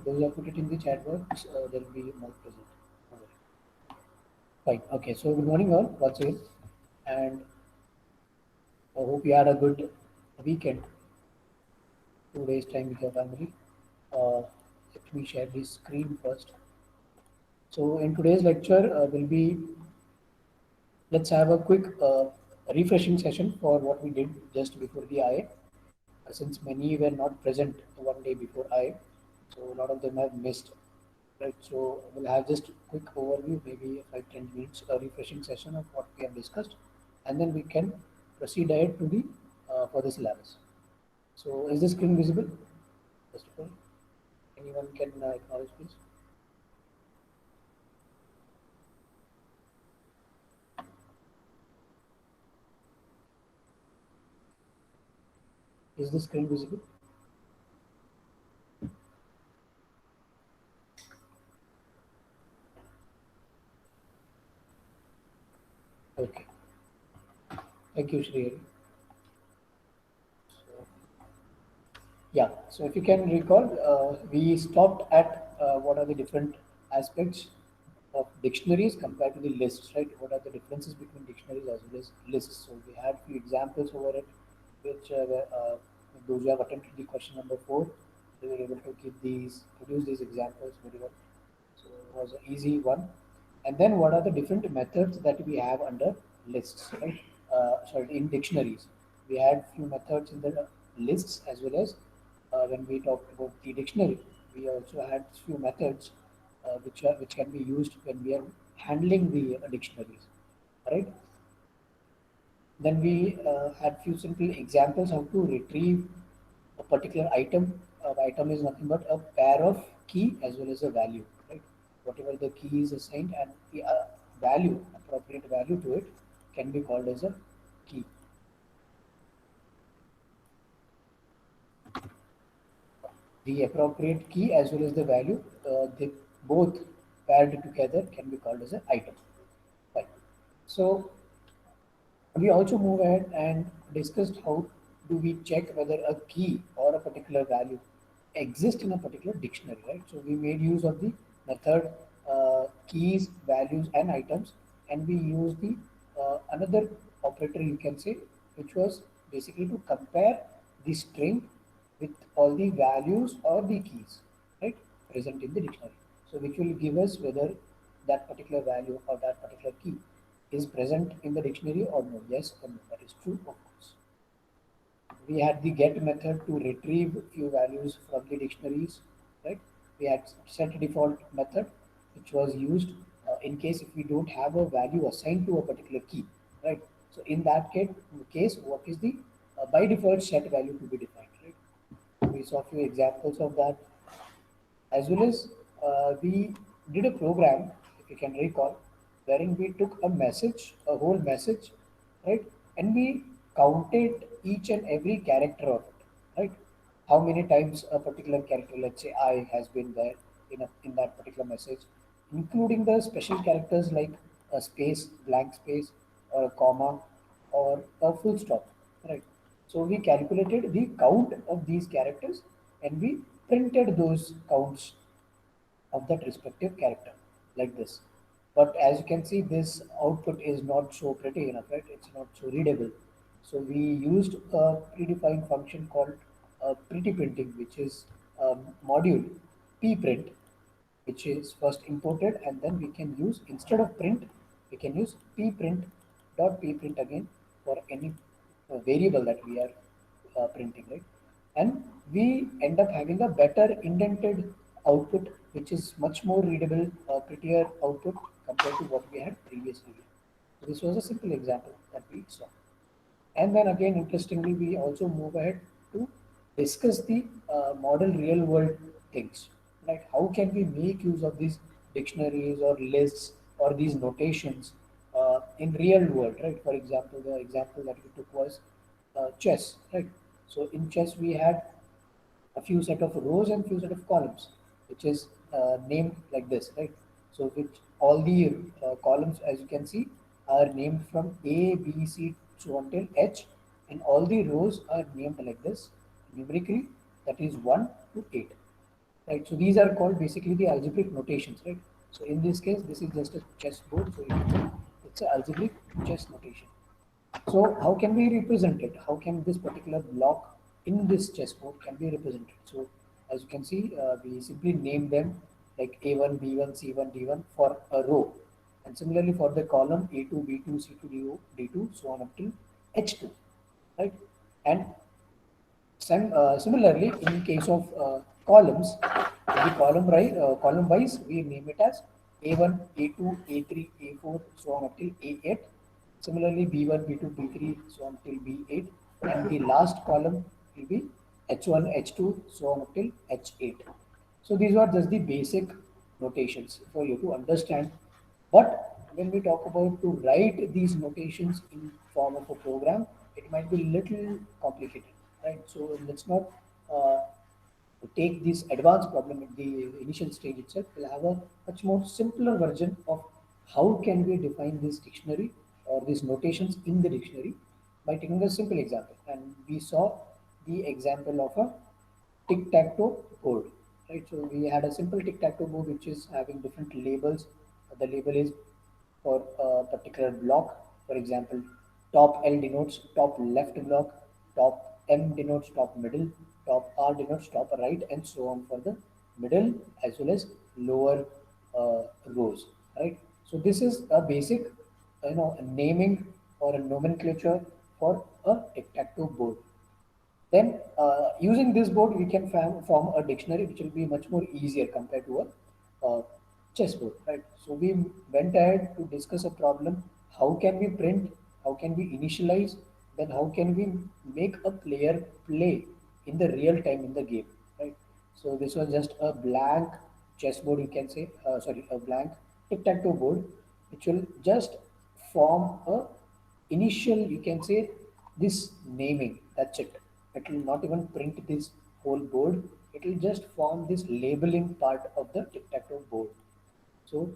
Those who have put it in the chat box, there will be more present. Okay. Fine. Okay. So good morning all once again, and I hope you had a good weekend. 2 days time with your family. Let me share this screen first. So in today's lecture, will be let's have a quick refreshing session for what we did just before the IA. Since many were not present one day before IA, so a lot of them have missed. Right. So we'll have just quick overview, maybe 5-10 minutes, a refreshing session of what we have discussed, and then we can proceed ahead to the for the syllabus. So is the screen visible? First of all, anyone can acknowledge, please. Is the screen visible? Okay. Thank you, Shri. So, yeah. So if you can recall, we stopped at what are the different aspects of dictionaries compared to the lists, right? What are the differences between dictionaries as well as lists? So we had few examples over it, which those who have attempted the question number 4, they were able to give these, produce these examples very well. So it was an easy one. And then what are the different methods that we have under lists, right? Sorry, in dictionaries. We had few methods in the lists as well as when we talked about the dictionary. We also had few methods which can be used when we are handling the dictionaries, right? Then we had few simple examples how to retrieve a particular item. Item is nothing but a pair of key as well as a value, right? Whatever the key is assigned and the value, appropriate value to it, can be called as a key. The appropriate key as well as the value, they both paired together can be called as an item. Right. So we also move ahead and discussed how do we check whether a key or a particular value exists in a particular dictionary, right? So we made use of the method keys, values, and items, and we use the another operator you can say, which was basically to compare the string with all the values or the keys, right, present in the dictionary. So which will give us whether that particular value or that particular key is present in the dictionary or no. Yes or no. That is true, of course. We had the get method to retrieve few values from the dictionaries, right? We had set default method, which was used in case if we don't have a value assigned to a particular key, right? So in that case, what is the by default set value to be defined, right? We saw a few examples of that, as well as we did a program, if you can recall, wherein we took a message, a whole message, right, and we counted each and every character of it, right? How many times a particular character, let's say I, has been there in that particular message, including the special characters like a space, blank space, or a comma, or a full stop, right? So we calculated the count of these characters and we printed those counts of that respective character like this. But as you can see, this output is not so pretty enough, right? It's not so readable. So we used a predefined function called pretty printing, which is a module pprint, which is first imported, and then we can use, instead of print, we can use pprint dot pprint again for any variable that we are printing, right? And we end up having a better indented output, which is much more readable, prettier output compared to what we had previously. So this was a simple example that we saw. And then again, interestingly, we also move ahead to discuss the model real world things. Like how can we make use of these dictionaries or lists or these notations in real world, right? For example, the example that we took was chess, right? So in chess, we had a few set of rows and few set of columns, which is named like this, right? So which all the columns, as you can see, are named from A, B, C, so until H, and all the rows are named like this numerically, that is 1 to 8. right? So these are called basically the algebraic notations, right? So in this case, this is just a chessboard, so it's an algebraic chess notation. So how can we represent it? How can this particular block in this chessboard can be represented? So as you can see, we simply name them like A1, B1, C1, D1 for a row, and similarly for the column A2, B2, C2, D2, so on up till H2, right? And similarly, in case of columns, the column wise, we name it as A1, A2, A3, A4, so on up till A8. Similarly, B1, B2, B3, so on till B8, and the last column will be H1, H2, so on up till H8. So these are just the basic notations for you to understand. But when we talk about to write these notations in form of a program, it might be little complicated, right? So let's not uh, take this advanced problem at the initial stage itself. We'll have a much more simpler version of how can we define this dictionary or these notations in the dictionary by taking a simple example. And we saw the example of a tic-tac-toe board, right? So we had a simple tic-tac-toe board which is having different labels. The label is for a particular block. For example, top L denotes top left block, top M denotes top middle, top R denotes top right, and so on for the middle as well as lower rows, right? So this is a basic, a naming or a nomenclature for a tic-tac-toe board. Then, using this board, we can form a dictionary which will be much more easier compared to a chessboard, right? So we went ahead to discuss a problem. How can we print? How can we initialize? Then how can we make a player play in the real time in the game, right? So this was just a blank chessboard, you can say, sorry, a blank tic-tac-toe board, which will just form a initial, you can say, this naming, that's it. It will not even print this whole board, it will just form this labeling part of the tic-tac-toe board. So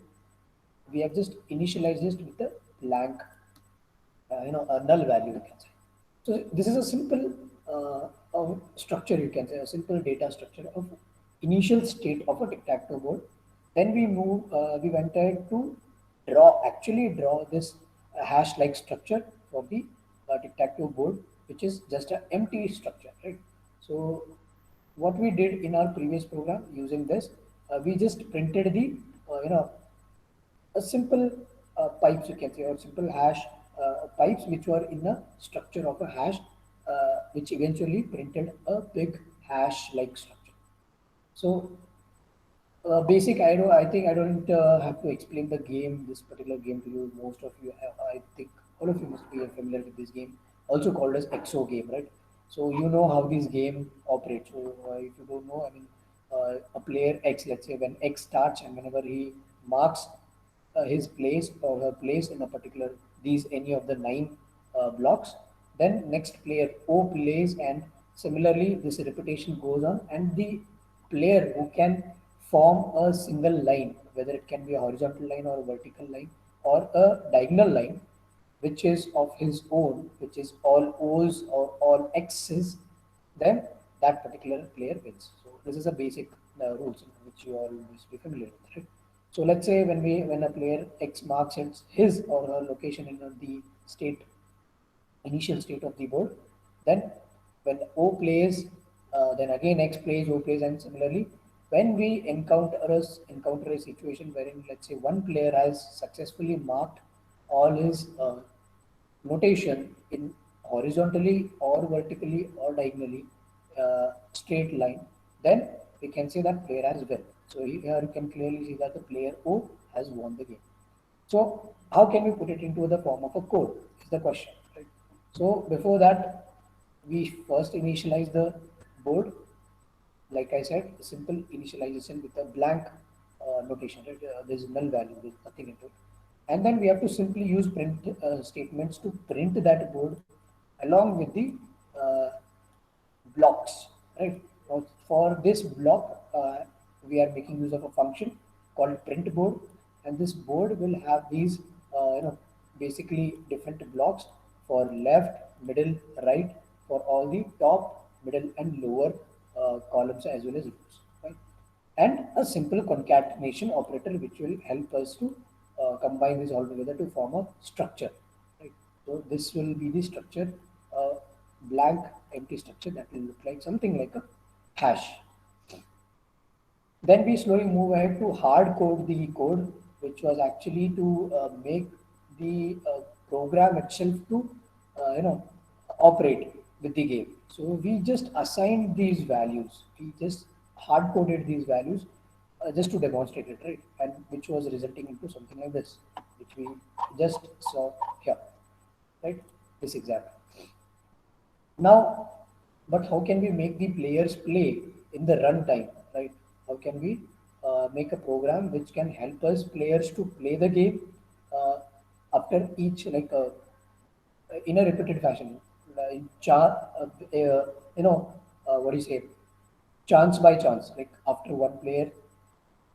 we have just initialized this with a blank, a null value, you can say. So this is a simple structure, you can say, a simple data structure of initial state of a tic-tac-toe board. Then we went ahead to actually draw this hash-like structure for the tic-tac-toe board, which is just an empty structure, right? So what we did in our previous program using this, we just printed the, a simple pipes, you can say, or simple hash pipes which were in a structure of a hash, which eventually printed a big hash like structure. So basic, I think I don't have to explain the game, this particular game to you. Most of you, I think all of you must be familiar with this game, also called as EXO game, right? So you know how this game operates. So if you don't know, I mean, a player X, let's say when X starts and whenever he marks his place or her place in a particular these any of the nine blocks, then next player O plays, and similarly this repetition goes on, and the player who can form a single line, whether it can be a horizontal line or a vertical line or a diagonal line, which is of his own, which is all O's or all X's, then that particular player wins. So this is a basic rules which you all must be familiar with, right? So let's say when a player X marks his or her location in the state initial state of the board, then when O plays, then again X plays, O plays, and similarly, when we encounter a situation wherein let's say one player has successfully marked all his notation in horizontally or vertically or diagonally straight line, then we can say that player has won. So here you can clearly see that the player O has won the game. So how can we put it into the form of a code is the question. Right? So before that, we first initialize the board. Like I said, a simple initialization with a blank notation. Right? There's null value, there's nothing into it. And then we have to simply use print statements to print that board along with the uh, blocks, right? Now, for this block, we are making use of a function called print board, and this board will have these, basically different blocks for left, middle, right, for all the top, middle, and lower columns as well as rows, right? and a simple concatenation operator which will help us to combine this all together to form a structure. Right? So this will be the structure, blank empty structure that will look like something like a hash. Then we slowly move ahead to hard code the code, which was actually to make the program itself to operate with the game. So we just assigned these values. We just hard coded these values just to demonstrate it, right? And which was resulting into something like this, which we just saw here, right? This example. Now, but how can we make the players play in the runtime, right? How can we make a program which can help us players to play the game uh, after each in a repeated fashion, like what do you say, chance by chance, like after one player.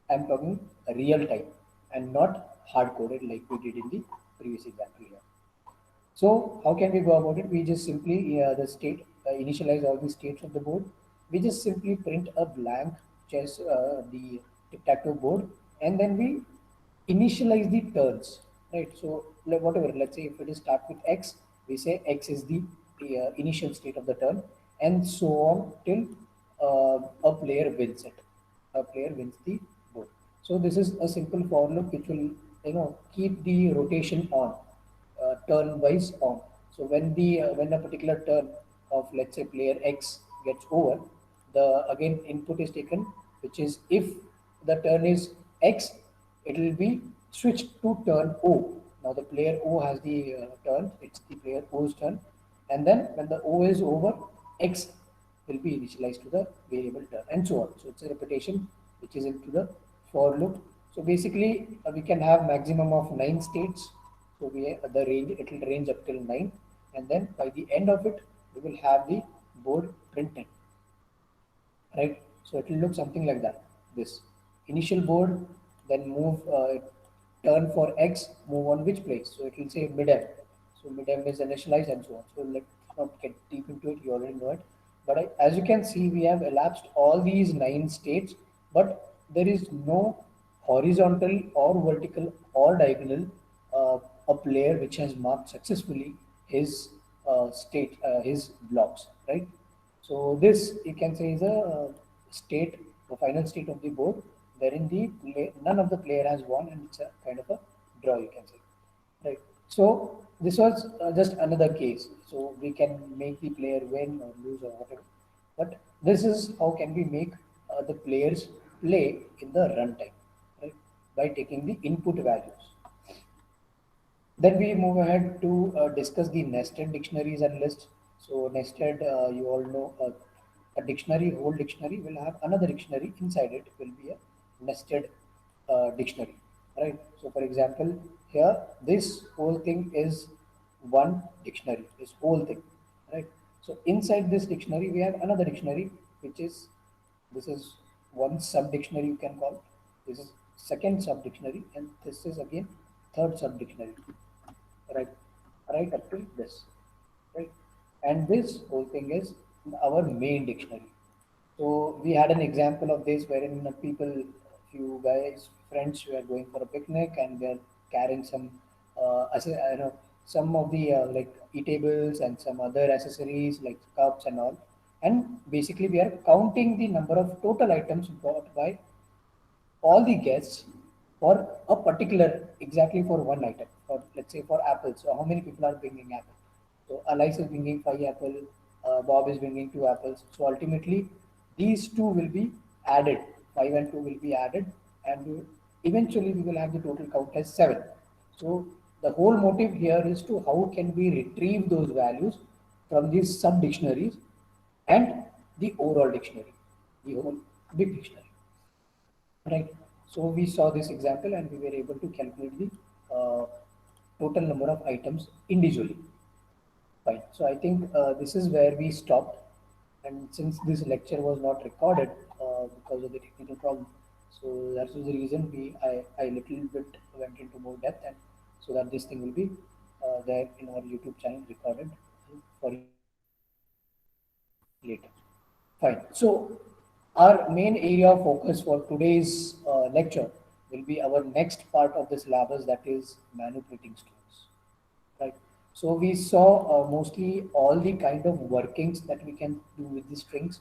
I'm talking real time and not hard coded like we did in the previous example here. So how can we go about it? We just simply the state initialize all the states of the board. We just simply print a blank chess the tic-tac-toe board, and then we initialize the turns. Right. So whatever. Let's say if it is start with X, we say X is the initial state of the turn, and so on till a player wins it. A player wins the board. So this is a simple for loop which will keep the rotation on turn wise on. So when a particular turn of let's say player X gets over, the again input is taken, which is if the turn is X, it will be switched to turn O. Now the player O has the turn; it's the player O's turn, and then when the O is over, X will be initialized to the variable turn, and so on. So it's a repetition which is into the for loop. So basically, we can have maximum of 9 states. So the range it will range up till 9, and then by the end of it, we will have the board printed, right? So it will look something like that. This initial board, then move turn for X, move on which place. So it will say mid-M. So mid-M is initialized and so on. So let's not get deep into it. You already know it. But as you can see, we have elapsed all these 9 states, but there is no horizontal or vertical or diagonal a player which has marked successfully his his blocks, right? So this you can say is a state, the final state of the board, wherein none of the player has won, and it's a kind of a draw. You can say, right? So this was just another case. So we can make the player win or lose or whatever. But this is how can we make the players play in the runtime, right? By taking the input values. Then we move ahead to discuss the nested dictionaries and lists. So nested, you all know, a dictionary, whole dictionary will have another dictionary inside it. Will be a nested dictionary, right? So for example, here this whole thing is one dictionary. This whole thing, right? So inside this dictionary we have another dictionary, which is this is one sub dictionary you can call. This is second sub dictionary, and this is again third sub dictionary, right? Right up to this, right? And this whole thing is our main dictionary. So we had an example of this wherein people, few guys, friends were going for a picnic and they're carrying some, some of the like eatables and some other accessories like cups and all. And basically, we are counting the number of total items bought by all the guests for a particular exactly for one item. For let's say for apples, so how many people are bringing apples? So Alice is bringing 5 apples, Bob is bringing 2 apples. So ultimately, these two will be added. 5 and 2 will be added, and eventually we will have the total count as 7. So the whole motive here is to how can we retrieve those values from these sub dictionaries and the overall dictionary, the whole big dictionary. Right. So we saw this example and we were able to calculate the total number of items individually. Fine. So I think this is where we stopped. And since this lecture was not recorded because of the technical problem, so that was the reason I little bit went into more depth, and so that this thing will be there in our YouTube channel recorded for you later. Fine. So Our main area of focus for today's lecture will be our next part of this syllabus, that is manipulating strings. Right. So we saw mostly all the kind of workings that we can do with the strings.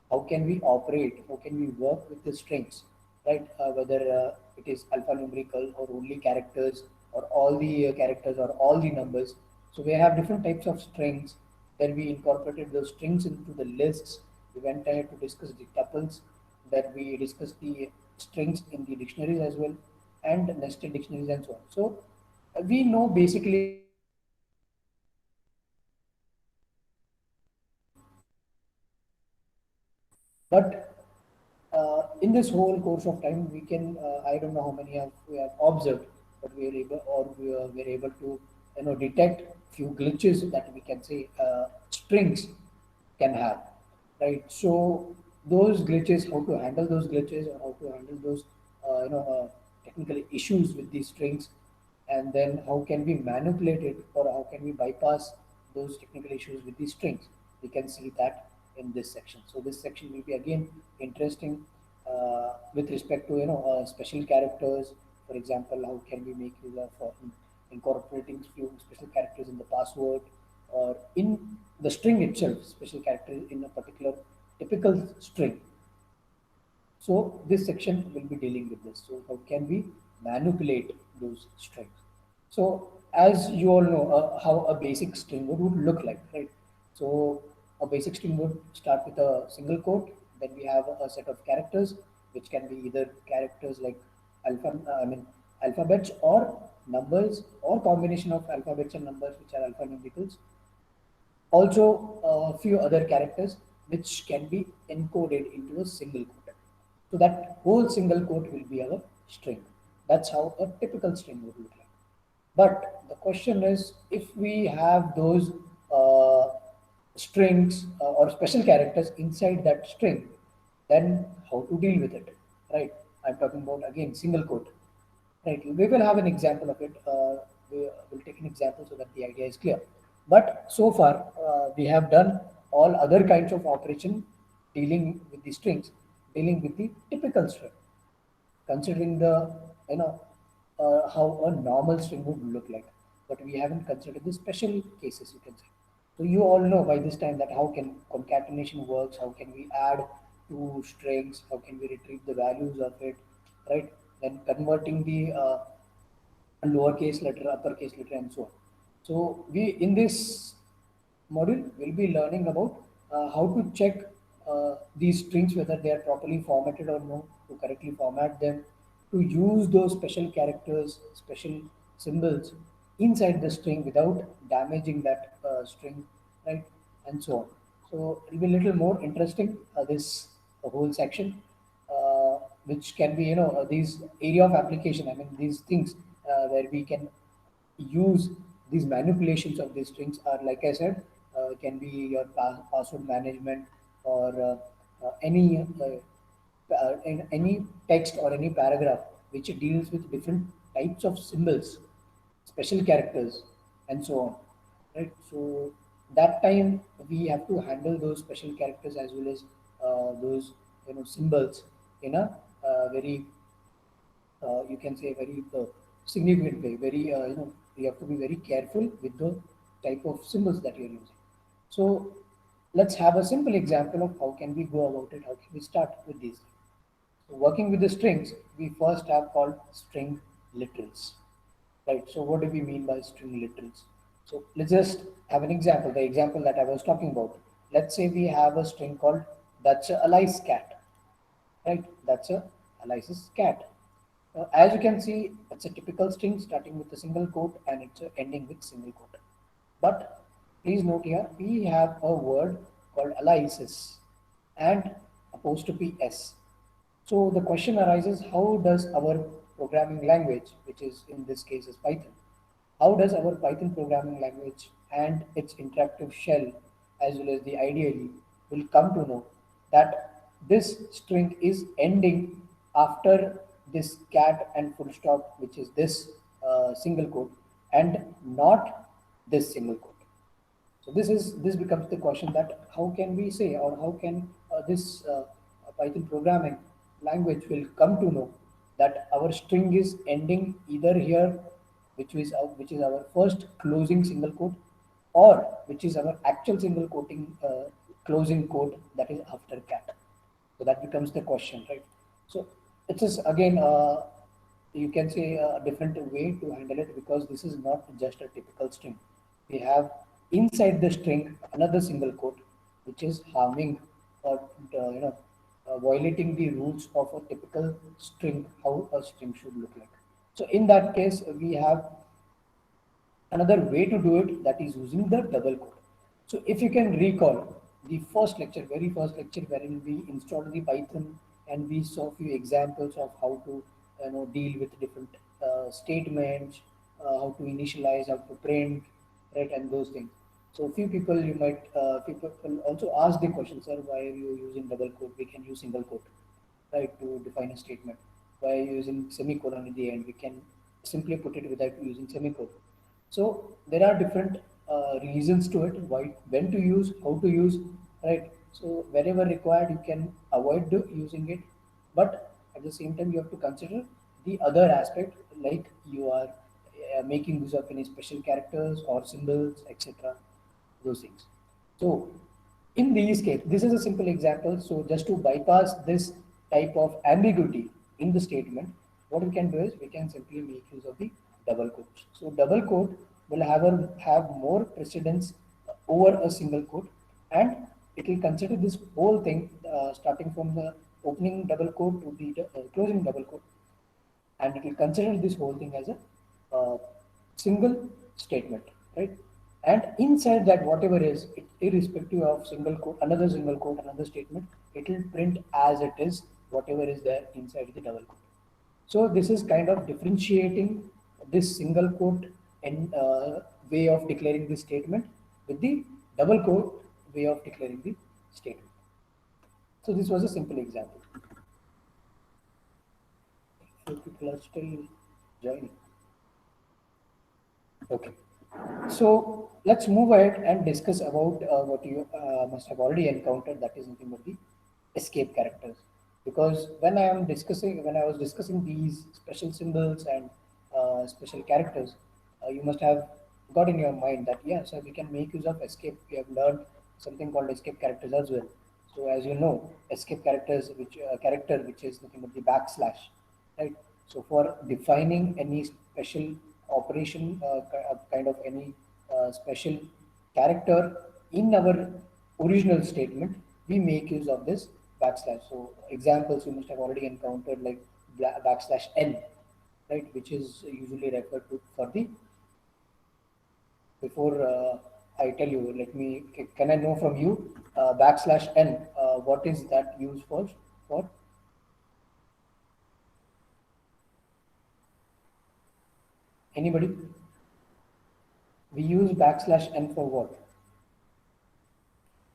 How can we operate? How can we work with the strings? Right. Whether it is alphanumerical or only characters or all the characters or all the numbers. So we have different types of strings. Then we incorporated those strings into the lists. We went ahead to discuss the tuples. Then we discussed the strings in the dictionaries as well, and nested dictionaries and so on. So we know basically how to manipulate strings but in this whole course of time, we can I don't know how many have we have observed, but we are able or we are able to detect few glitches that we can say strings can have, right? So those glitches, how to handle those glitches or how to handle those technical issues with these strings, and then how can we manipulate it or how can we bypass those technical issues with these strings. We can see that in this section. So this section will be again interesting with respect to special characters. For example, how can we make use of incorporating few special characters in the password or in the string itself, special character in a particular typical string. So this section will be dealing with this. So how can we manipulate those strings? So as you all know, how a basic string would look like, right? So a basic string would start with a single quote. Then we have a set of characters, which can be either characters like alphabets or numbers or combination of alphabets and numbers, which are alphanumericals. Also, a few other characters which can be encoded into a single quote. So that whole single quote will be our string. That's how a typical string would look like. But the question is, if we have those uh, strings or special characters inside that string, then how to deal with it, right? I'm talking about again single quote. Right. We will have an example of it. We will take an example so that the idea is clear. But so far, we have done all other kinds of operation dealing with the strings, dealing with the typical string, considering the you know how a normal string would look like. But we haven't considered the special cases, you can say. So you all know by this time that how can concatenation works, how can we add two strings, how can we retrieve the values of it, right? Then converting the lowercase letter, uppercase letter, and so on. So we in this module will be learning about how to check these strings whether they are properly formatted or no, to correctly format them, to use those special characters, special symbols inside the string without damaging that string, right? And so on. So it will be a little more interesting this whole section, which can be these area of application. I mean these things where we can use these manipulations of these strings are, like I said, can be your password management or in any text or any paragraph which deals with different types of symbols, special characters, and so on. Right. So that time we have to handle those special characters as well as those symbols in a very you can say very significant way. Very you have to be very careful with the type of symbols that you're using. So let's have a simple example of how can we go about it. How can we start with these? So working with the strings, we first have called string literals. Right. So what do we mean by string literals? So let's just have an example. The example that I was talking about. Let's say we have a string called that's a Alice cat. Right. That's a Alice's cat. As you can see, it's a typical string starting with a single quote and it's ending with single quote. But please note here, we have a word called aliases and apostrophe s. So the question arises, how does our programming language, which is in this case is Python, how does our Python programming language and its interactive shell, as well as the IDLE, will come to know that this string is ending after this cat and full stop, which is this single quote, and not this single quote. So this becomes the question that how can we say or how can this Python programming language will come to know that our string is ending either here, which is our first closing single quote, or which is our actual single quoting closing quote that is after cat. So that becomes the question, right? So it is again you can say a different way to handle it, because this is not just a typical string. We have inside the string another single quote which is harming or violating the rules of a typical string, how a string should look like. So in that case we have another way to do it, that is using the double quote. So if you can recall the first lecture, very first lecture, wherein we installed the Python and we saw few examples of how to deal with different statements, how to initialize, how to print, right, and those things. So few people also ask the question, sir, why are you using double quote? We can use single quote, right, to define a statement. By using semicolon at the end, we can simply put it without using semicolon. So there are different reasons to it, why, when to use, how to use, right? So wherever required, you can avoid using it, but at the same time, you have to consider the other aspect, like you are making use of any special characters or symbols, etc. Those things. So in these case, this is a simple example. So just to bypass this type of ambiguity in the statement, what we can do is we can simply make use of the double quotes. So double quote will have more precedence over a single quote, and it will consider this whole thing starting from the opening double quote to the closing double quote, and it will consider this whole thing as a single statement, right? And inside that, whatever is, irrespective of single quote, another statement, it will print as it is, whatever is there inside the double quote. So this is kind of differentiating this single quote and way of declaring the statement with the double quote way of declaring the statement. So this was a simple example. Few people are still joining. Okay. So let's move ahead and discuss about what you must have already encountered, that is nothing but the escape characters. Because when I was discussing these special symbols and special characters, you must have got in your mind that yeah, so we can make use of escape. We have learned something called escape characters as well. So as you know, escape characters, which character which is nothing but the backslash, right? So for defining any special operation, kind of any special character in our original statement, we make use of this backslash. So examples you must have already encountered, like backslash n, right, which is usually referred to for the before I tell you, let me can I know from you backslash n, what is that used for? For anybody? We use backslash n for what?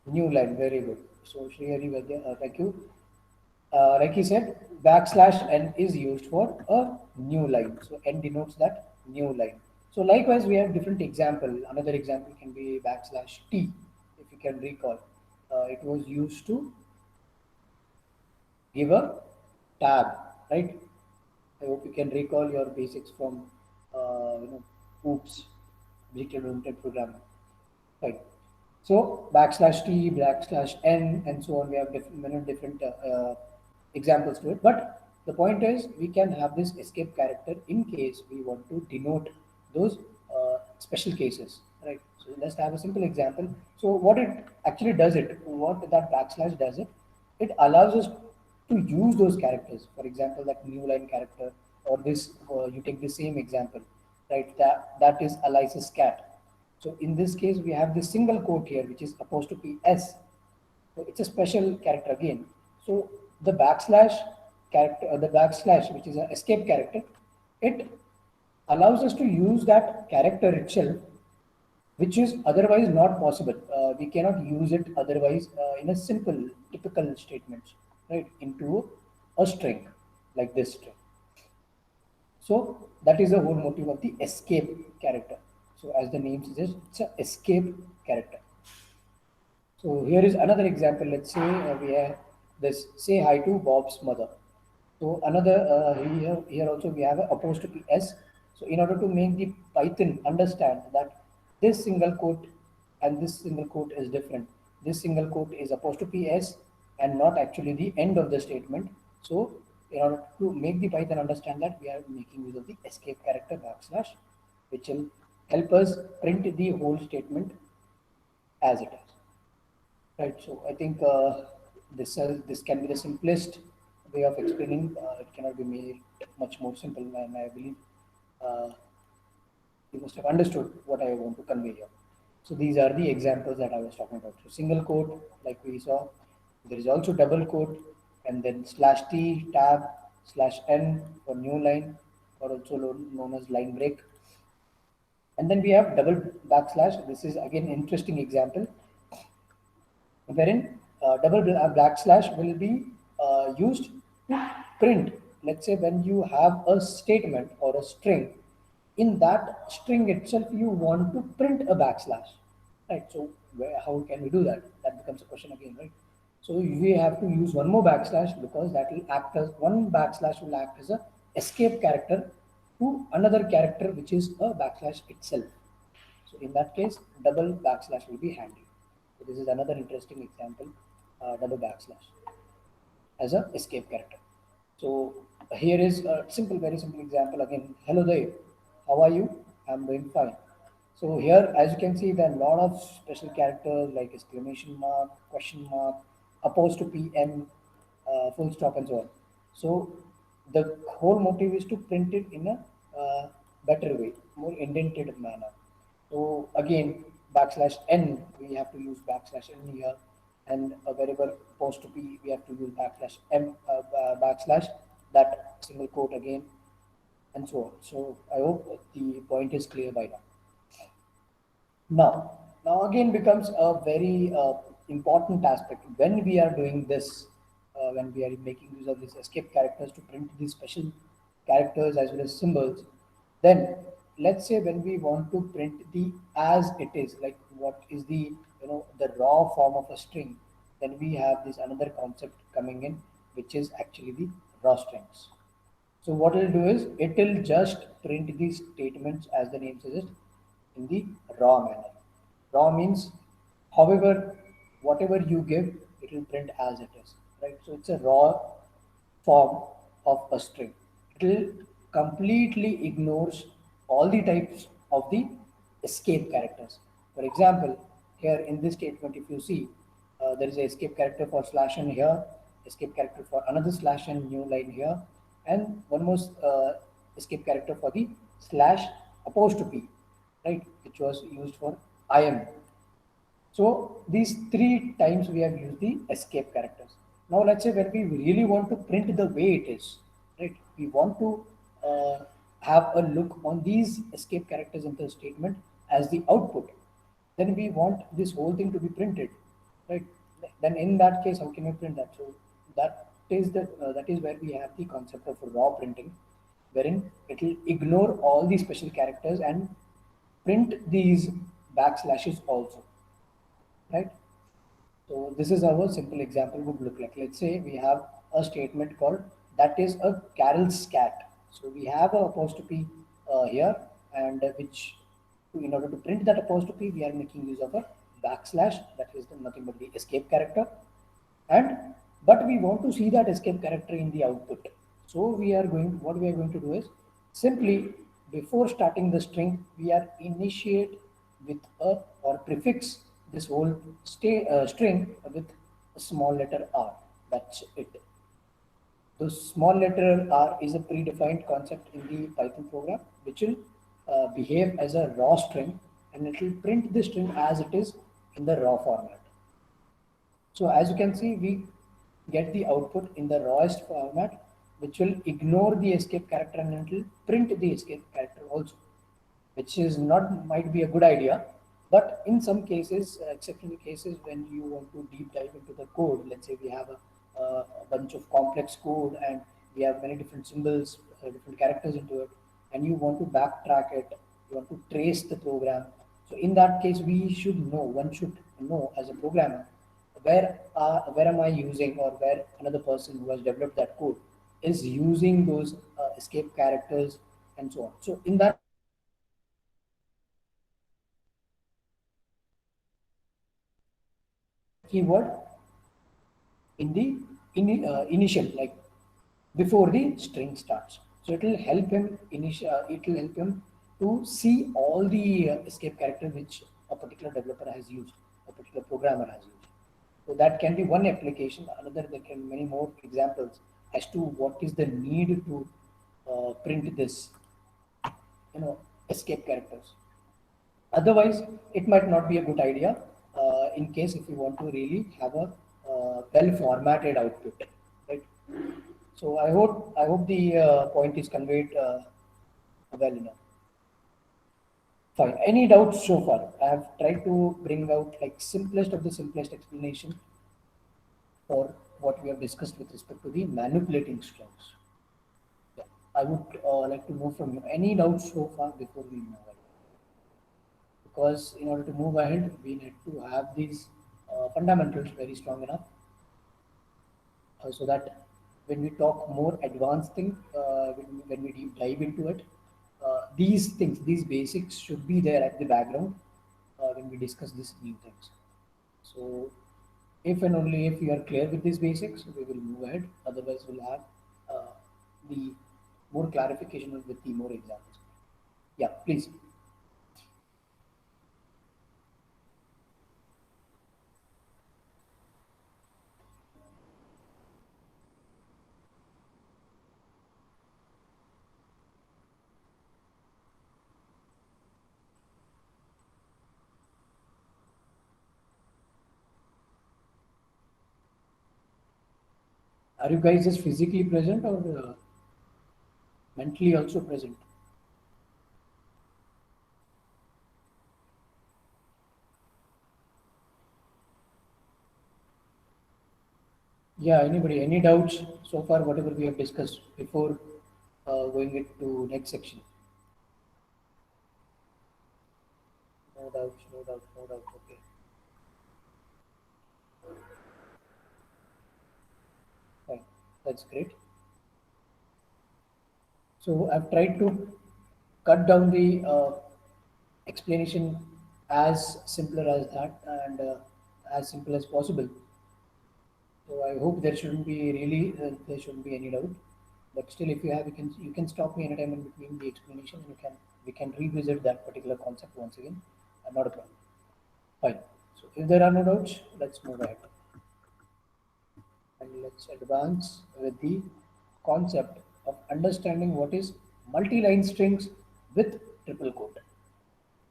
New line, very good. So Srihari Vaidya, thank you. Like he said, backslash n is used for a new line. So n denotes that new line. So likewise, we have different example. Another example can be backslash t, if you can recall. It was used to give a tab, right? I hope you can recall your basics from OOPS, object-oriented programming. Right. So backslash t, backslash n, and so on. We have many different examples to it. But the point is, we can have this escape character in case we want to denote those special cases, right? So let's have a simple example. So what it actually does it, what that backslash does it allows us to use those characters. For example, that new line character, or this, you take the same example, right? That is Eliza's cat. So in this case, we have this single quote here, which is apostrophe s. So it's a special character again. So the backslash character, the backslash, which is an escape character, it allows us to use that character itself, which is otherwise not possible. We cannot use it otherwise in a simple, typical statements, right, into a string like this string. So that is the whole motive of the escape character. So as the name suggests, it's an escape character. So here is another example. Let's say this say hi to Bob's mother. So another here also we have a apostrophe s. So in order to make the Python understand that this single quote and this single quote is different, this single quote is apostrophe s and not actually the end of the statement. So in order to make the Python understand that, we are making use of the escape character backslash, which will help us print the whole statement as it is. Right. So I think this can be the simplest way of explaining. It cannot be made much more simple, and I believe uh, you must have understood what I want to convey here. So these are the examples that I was talking about. So single quote, like we saw, there is also double quote, and then slash t tab slash n for new line, or also known as line break. And then we have double backslash. This is again interesting example wherein backslash will be used to print. Let's say when you have a statement or a string, in that string itself you want to print a backslash, right? So how can we do that? That becomes a question again, right? So we have to use one more backslash, because that will act as one backslash will act as a escape character to another character, which is a backslash itself. So in that case, double backslash will be handy. So this is another interesting example, double backslash as a escape character. So here is a simple, very simple example again. Hello there, how are you? I'm doing fine. So here, as you can see, there are a lot of special characters like exclamation mark, question mark, apostrophe m, full stop, and so on. So the whole motive is to print it in a better way, more indented manner. So again, backslash n, we have to use backslash n here, and wherever apostrophe, we have to use backslash m, backslash that single quote again, and so on. So I hope the point is clear by now. Now again becomes a very important aspect when we are doing this, when we are making use of these escape characters to print these special characters as well as symbols. Then let's say when we want to print the as it is, like what is the the raw form of a string, then we have this another concept coming in, which is actually the raw strings. So what it'll do is it will just print these statements as the name suggests in the raw manner. Raw means, however, whatever you give, it will print as it is, right? So it's a raw form of a string. It will completely ignores all the types of the escape characters. For example, here in this statement, if you see, there is a escape character for slash n here, escape character for another slash n new line here, and one more escape character for the slash apostrophe, right, which was used for IM. So these three times we have used the escape characters. Now let's say when we really want to print the way it is, right? We want to have a look on these escape characters in the statement as the output. Then we want this whole thing to be printed, right? Then in that case, how can we print that? So that is where we have the concept of raw printing, wherein it will ignore all the special characters and print these backslashes also, right? So this is how a simple example would look like. Let's say we have a statement called that is a Carol's cat. So we have a apostrophe here, and which in order to print that apostrophe, we are making use of a backslash. That is nothing but the escape character, and but we want to see that escape character in the output. So we are going. What we are going to do is simply before starting the string, we are initiate with a or prefix this whole string with a small letter r. That's it. The small letter r is a predefined concept in the Python program, which will behave as a raw string, and it will print the string as it is in the raw format. So as you can see, we get the output in the rawest format, which will ignore the escape character and it will print the escape character also, which is not might be a good idea. But in some cases, exceptional cases, when you want to deep dive into the code, let's say we have a bunch of complex code and we have many different symbols, different characters into it, and you want to backtrack it, you want to trace the program. So in that case, we should know, one should know as a programmer where am I using, or where another person who has developed that code is using those escape characters and so on. So in that case, what we can do is we can use that keyword in the initial, like before the string starts. So it will help him it will help him to see all the escape character which a particular developer has used, a particular programmer has used. So that can be one application. Another, there can be many more examples as to what is the need to print this, escape characters. Otherwise, it might not be a good idea in case if you want to really have a well formatted output, right? So I hope the point is conveyed well enough. Fine. Any doubts so far? I have tried to bring out like simplest of the simplest explanation for what we have discussed with respect to the manipulating strings. Yeah. I would like to move from you. Any doubts so far before we move ahead? Because in order to move ahead, we need to have these fundamentals very strong enough so that when we talk more advanced thing, when we deep dive into it, these things, these basics should be there at the background when we discuss these new things. So, if and only if we are clear with these basics, we will move ahead. Otherwise, we'll have the more clarification with the more examples. Yeah, please. Are you guys just physically present or mentally also present? Yeah, anybody, any doubts so far, whatever we have discussed before going into next section? No doubts, no doubts, no doubts. Okay, fine. That's great. So I've tried to cut down the explanation as simpler as that and as simple as possible. So I hope there shouldn't be really there shouldn't be any doubt. But still, if you have, you can stop me anytime in between the explanation, and we can revisit that particular concept once again. Not a problem. Fine. So if there are no doubts, let's move ahead and let's advance with the concept of understanding what is multi-line strings with triple quote.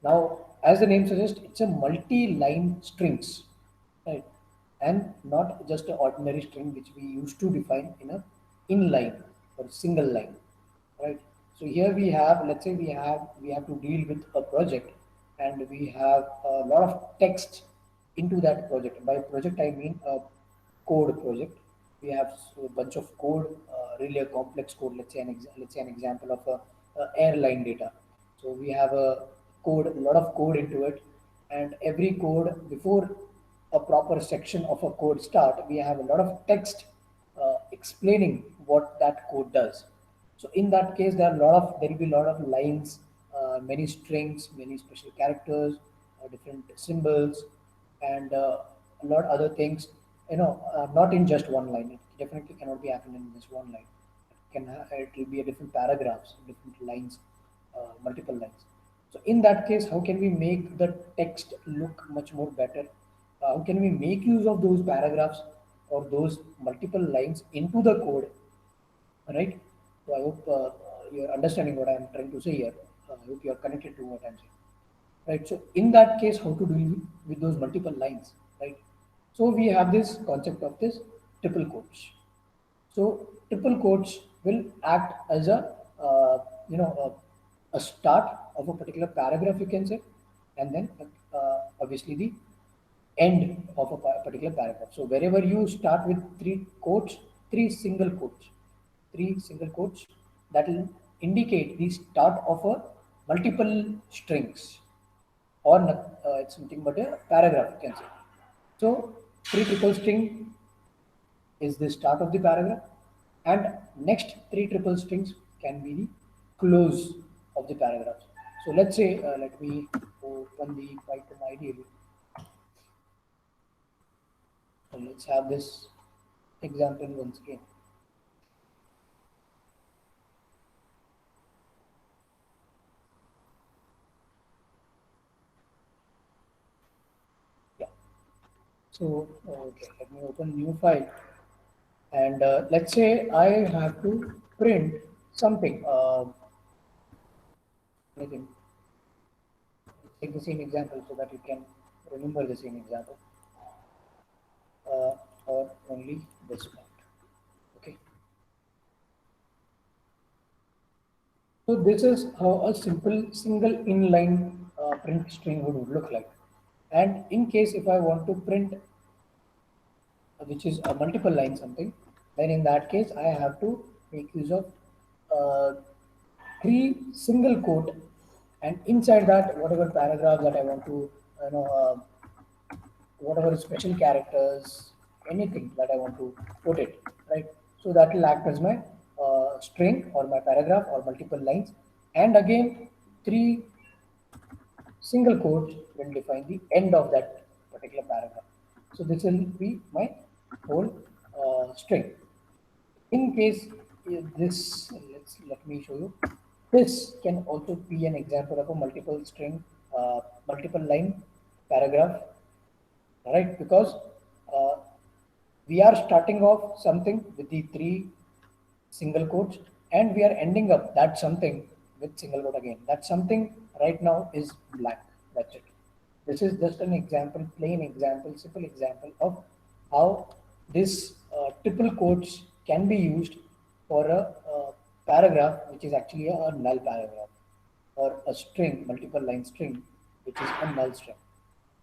Now, as the name suggests, it's a multi-line strings, right? And not just an ordinary string which we used to define in a inline or single line, right? So here we have, let's say we have to deal with a project, and we have a lot of text into that project. By project, I mean a code project. We have a bunch of code, really a complex code. Let's say an example of a airline data. So we have a lot of code into it, and every code before a proper section of a code start, we have a lot of text explaining what that code does. So in that case, there will be a lot of lines, many strings, many special characters, different symbols, and a lot other things. Not in just one line. It definitely cannot be happening in just one line. It will be a different paragraphs, different lines, multiple lines. So in that case, how can we make the text look much more better? How can we make use of those paragraphs or those multiple lines into the code, right? So I hope you're understanding what I'm trying to say here. I hope you're connected to what I'm saying, right? So in that case, how to deal with those multiple lines, right? So we have this concept of this triple quotes. So triple quotes will act as a start of a particular paragraph, you can say, and then obviously the end of a particular paragraph. So wherever you start with three quotes, three single quotes, that will indicate the start of a multiple strings, or it's something but a paragraph, you can say. So three triple string is the start of the paragraph, and next three triple strings can be the close of the paragraph. So let's say, let me open the Python ideally. So let's have this example once again. Yeah. So okay, let me open new file, and let's say I have to print something. Anything. Take the same example so that you can remember the same example, or only this part. Okay. So this is how a simple single inline print string would look like. And in case if I want to print which is a multiple line something, then in that case I have to make use of uh, three single quote, and inside that whatever paragraph that I want to whatever special characters, anything that I want to put it, right? So that will act as my string or my paragraph or multiple lines. And again, three single quotes will define the end of that particular paragraph. So this will be my whole string. In case this, let me show you. This can also be an example of a multiple string, multiple line paragraph, right? Because uh, we are starting off something with the three single quotes, and we are ending up that something with single quote again. That something right now is blank. That's it. This is just an example, plain example, simple example of how this triple quotes can be used for a paragraph which is actually a null paragraph, or a string, multiple line string, which is a null string.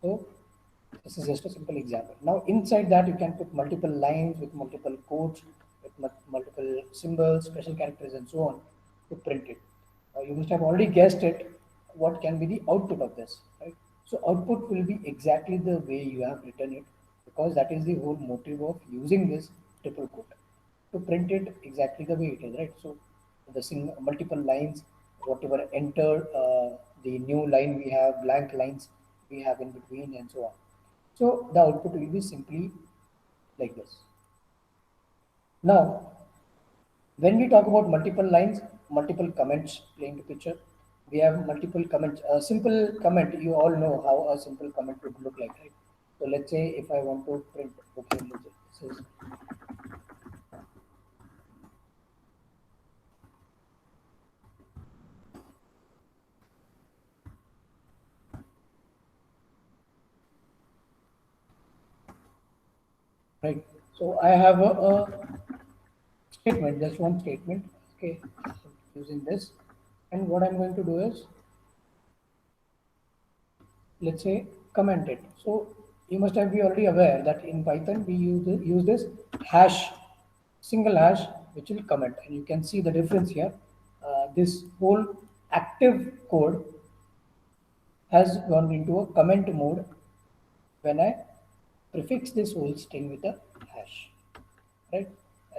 So this is just a simple example. Now inside that you can put multiple lines with multiple quotes, with multiple symbols, special characters, and so on to print it. You must have already guessed it. What can be the output of this, right? So output will be exactly the way you have written it, because that is the whole motive of using this triple quote, to print it exactly the way it is, right? So the multiple lines, whatever entered, the new line we have, blank lines we have in between, and so on. So the output will be simply like this. Now, when we talk about multiple lines, multiple comments playing the picture, we have multiple comments. A simple comment, you all know how a simple comment would look like, right? So let's say if I want to print, okay, this is, right. So I have a statement, just one statement, okay, using this. And what I'm going to do is, let's say, comment it. So you must have be already aware that in Python we use this hash, single hash, which will comment, and you can see the difference here. This whole active code has gone into a comment mode when I prefix this whole string with a hash, right?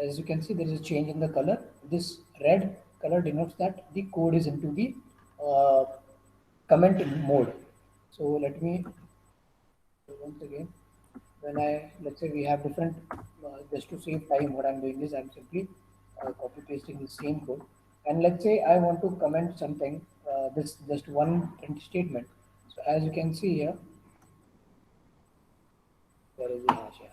As you can see, there is a change in the color. This red color denotes that the code is into the uh, comment mode. So let me once again, when I, let's say we have different, just to save time, what I'm doing is I'm simply copy pasting the same code. And let's say I want to comment something, this just one print statement. So as you can see here, there is a hash here.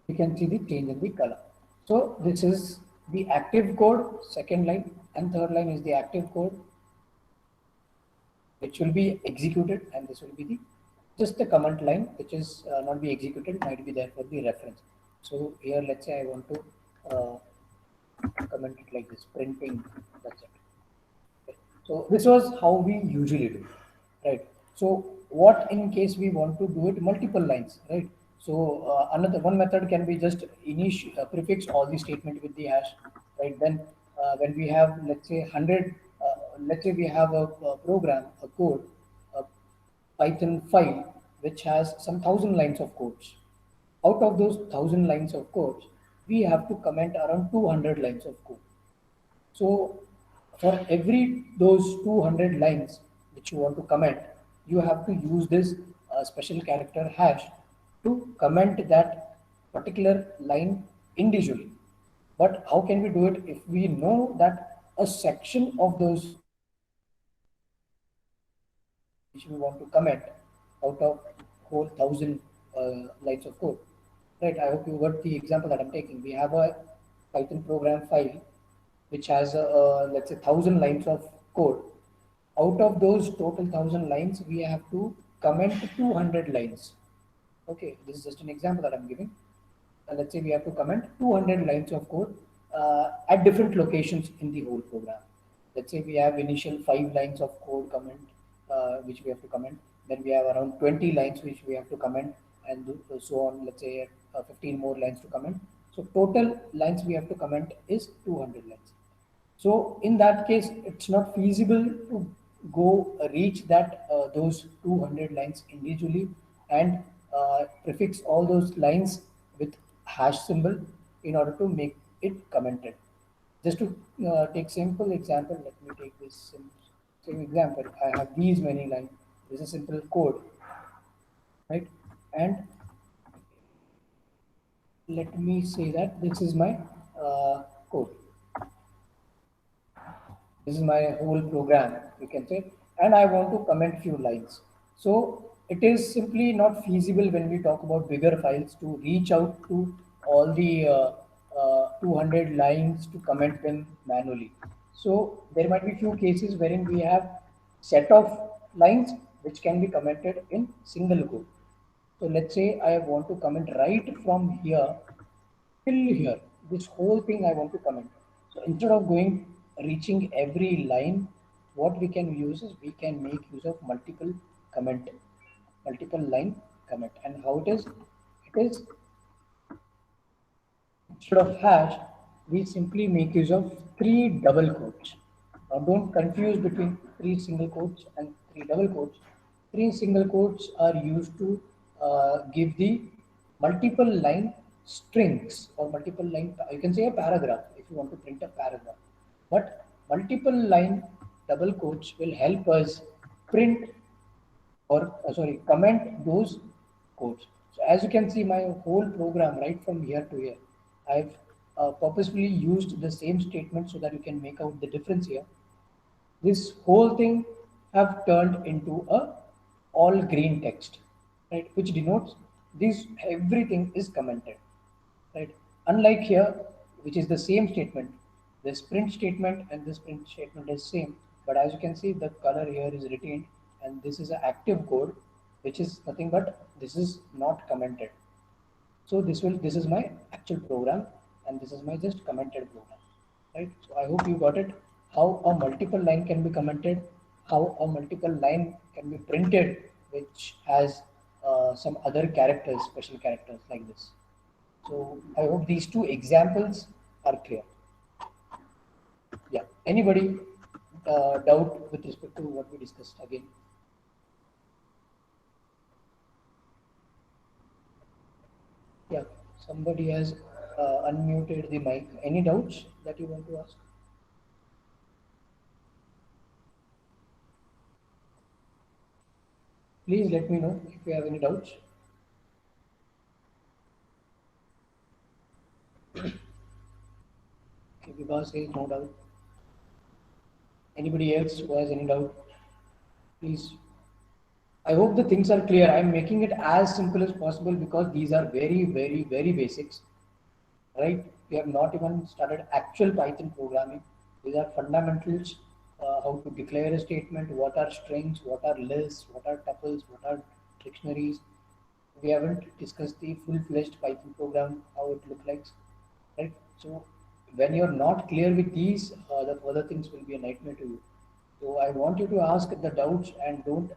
You can see the change in the color. So this is the active code, second line, and third line is the active code, which will be executed, and this will be the just the command line which is not be executed, might be there for the reference. So here let's say I want to comment it like this, printing, that's it. Okay. So this was how we usually do, right? So what in case we want to do it multiple lines, right? So another one method can be just prefix all the statement with the hash, right? Then when we have, let's say, 100, let's say we have a program, a code, a Python file, which has some thousand lines of codes. Out of those thousand lines of codes, we have to comment around 200 lines of code. So for every those 200 lines which you want to comment, you have to use this special character hash to comment that particular line individually. But how can we do it if we know that a section of those which we want to comment out of whole thousand lines of code? Right. I hope you got the example that I'm taking. We have a Python program file which has let's say 1,000 lines of code. Out of those total 1,000 lines, we have to comment 200 lines. Okay, this is just an example that I'm giving. Let's say we have to comment 200 lines of code at different locations in the whole program. Let's say we have initial 5 lines of code comment which we have to comment. Then we have around 20 lines which we have to comment, and so on. Let's say 15 more lines to comment. So total lines we have to comment is 200 lines. So in that case, it's not feasible to go reach that those 200 lines individually and prefix all those lines with hash symbol in order to make it commented. Just to take simple example, let me take this same example. I have these many lines. This is simple code, right? And let me say that this is my code. This is my whole program, you can say, and I want to comment few lines. So it is simply not feasible when we talk about bigger files to reach out to all the 200 lines to comment them manually. So there might be few cases wherein we have set of lines which can be commented in single code. So let's say I want to comment right from here till here. This whole thing I want to comment. So instead of going reaching every line, what we can use is we can make use of multiple line comment. And how it is? It is instead of hash, we simply make use of three double quotes. Now don't confuse between three single quotes and three double quotes. Three single quotes are used to give the multiple line strings or multiple line, you can say a paragraph if you want to print a paragraph. But multiple line double quotes will help us print or comment those codes. So as you can see, my whole program right from here to here, I've purposefully used the same statement so that you can make out the difference here. This whole thing have turned into a all green text, right, which denotes this everything is commented, right? Unlike here, which is the same statement, this print statement and this print statement is same, but as you can see, the color here is retained, and this is an active code, which is nothing but this is not commented. So this is my actual program, and this is my just commented program, right? So I hope you got it. How a multiple line can be commented, how a multiple line can be printed, which has some other characters, special characters like this. So I hope these two examples are clear. Yeah. Anybody doubt with respect to what we discussed again? Yeah. Somebody has unmuted the mic. Any doubts that you want to ask? Please let me know if you have any doubts. Okay, Vibha says no doubt. Anybody else who has any doubt, please. I hope the things are clear. I'm making it as simple as possible because these are very, very, very basics, right? We have not even started actual Python programming. These are fundamentals, how to declare a statement, what are strings, what are lists, what are tuples, what are dictionaries. We haven't discussed the full-fledged Python program, how it looks like, right? So when you're not clear with these, the further things will be a nightmare to you. So I want you to ask the doubts and don't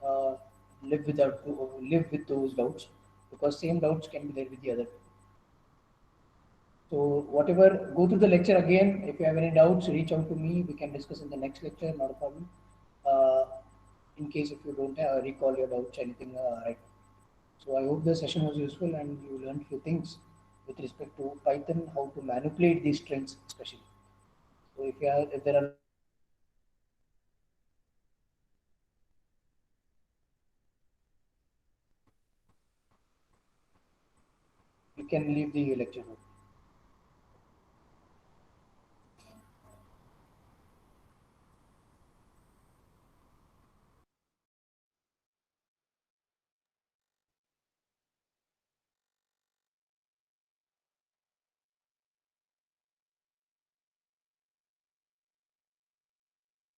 uh, live with those doubts, because same doubts can be there with the other. So whatever, go through the lecture again. If you have any doubts, reach out to me. We can discuss in the next lecture. Not a problem. Uh, in case if you don't recall your doubts, anything right. So I hope the session was useful and you learned few things with respect to Python, how to manipulate these strings, especially. So if there are you can leave the lecture room.